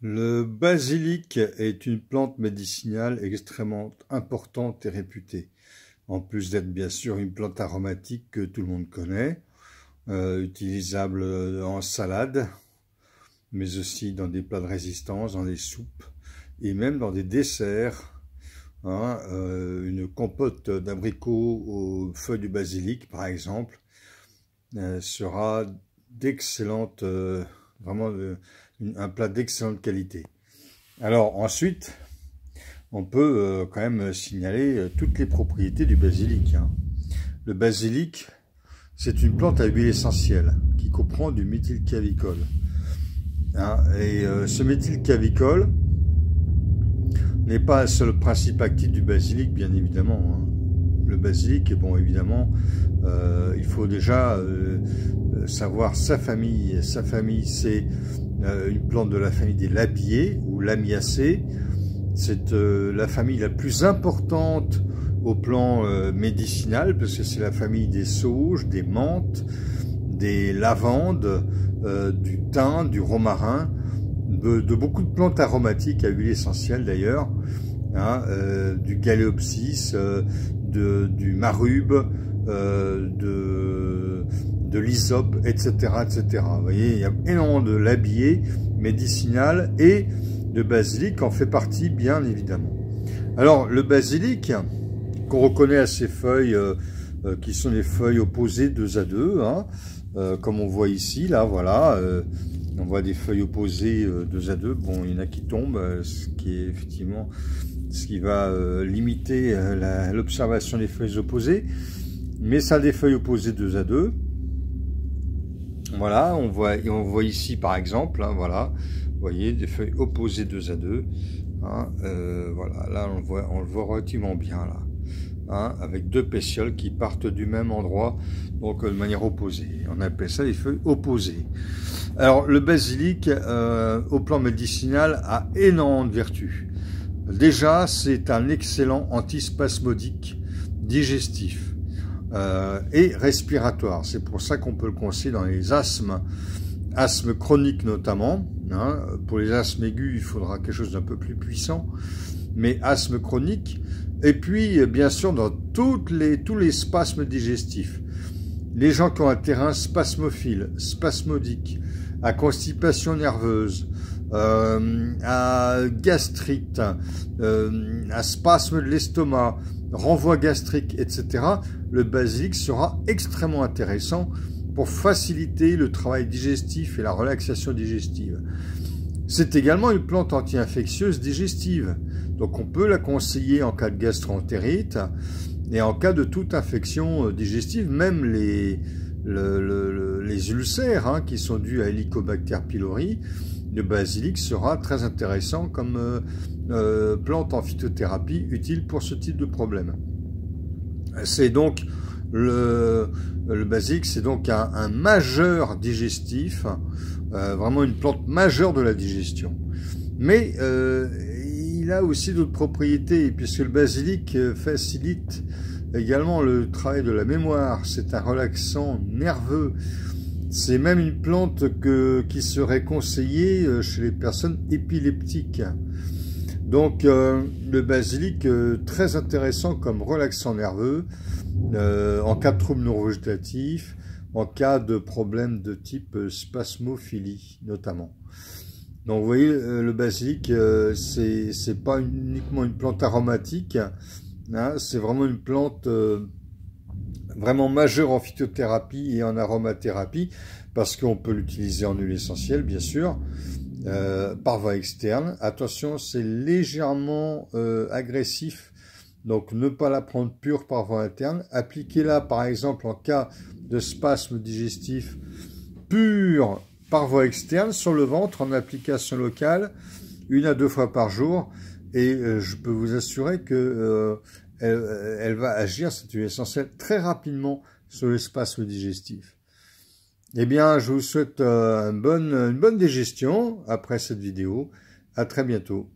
Le basilic est une plante médicinale extrêmement importante et réputée. En plus d'être bien sûr une plante aromatique que tout le monde connaît, utilisable en salade, mais aussi dans des plats de résistance, dans des soupes et même dans des desserts. Une compote d'abricots aux feuilles du basilic, par exemple, sera d'excellente, vraiment un plat d'excellente qualité. Alors ensuite, on peut quand même signaler toutes les propriétés du basilic. Le basilic, c'est une plante à huile essentielle qui comprend du méthylclavicol. Ce méthylclavicol n'est pas le seul principe actif du basilic, bien évidemment. Le basilic, bon, évidemment, il faut déjà savoir sa famille. Sa famille, c'est une plante de la famille des labiés ou lamiacées. C'est la famille la plus importante au plan médicinal, parce que c'est la famille des sauges, des menthes, des lavandes, du thym, du romarin, de beaucoup de plantes aromatiques à huile essentielle d'ailleurs, du galéopsis, du marube, de l'hysope, etc., etc. Vous voyez, il y a énormément de labier médicinal et le basilic en fait partie, bien évidemment. Alors, le basilic, qu'on reconnaît à ses feuilles, qui sont les feuilles opposées 2 à 2, comme on voit ici, là, voilà, on voit des feuilles opposées 2 à 2. Bon, il y en a qui tombent, ce qui est effectivement ce qui va limiter l'observation des feuilles opposées. Mais ça a des feuilles opposées 2 à 2. Voilà, on voit ici par exemple, voilà, vous voyez, des feuilles opposées 2 à 2. Voilà, là on le voit relativement bien là. Avec 2 pétioles qui partent du même endroit, donc de manière opposée. On appelle ça les feuilles opposées. Alors le basilic, au plan médicinal, a énormément de vertus. Déjà, c'est un excellent antispasmodique digestif et respiratoire. C'est pour ça qu'on peut le conseiller dans les asthmes chroniques notamment. Pour les asthmes aigus, il faudra quelque chose d'un peu plus puissant, mais asthme chronique. Et puis, bien sûr, dans tous les spasmes digestifs. Les gens qui ont un terrain spasmophile, spasmodique, à constipation nerveuse, à gastrite, à spasme de l'estomac, renvoi gastrique, etc., le basilic sera extrêmement intéressant pour faciliter le travail digestif et la relaxation digestive. C'est également une plante anti-infectieuse digestive, donc on peut la conseiller en cas de gastroentérite et en cas de toute infection digestive, même les ulcères qui sont dus à Helicobacter pylori. Le basilic sera très intéressant comme plante en phytothérapie utile pour ce type de problème. C'est donc le basilic, c'est donc un majeur digestif, vraiment une plante majeure de la digestion. Mais il a aussi d'autres propriétés, puisque le basilic facilite également le travail de la mémoire. C'est un relaxant nerveux. C'est même une plante qui serait conseillée chez les personnes épileptiques. Donc le basilic, très intéressant comme relaxant nerveux, en cas de troubles neurovégétatifs, en cas de problèmes de type spasmophilie notamment. Donc vous voyez, le basilic, c'est pas uniquement une plante aromatique, c'est vraiment une plante vraiment majeure en phytothérapie et en aromathérapie, parce qu'on peut l'utiliser en huile essentielle, bien sûr, par voie externe. Attention, c'est légèrement agressif, donc ne pas la prendre pure par voie interne. Appliquez-la, par exemple, en cas de spasme digestif pur par voie externe, sur le ventre, en application locale, 1 à 2 fois par jour, et je peux vous assurer que elle va agir, cette huile essentielle, très rapidement sur le spasme digestif. Eh bien, je vous souhaite une bonne digestion après cette vidéo. À très bientôt.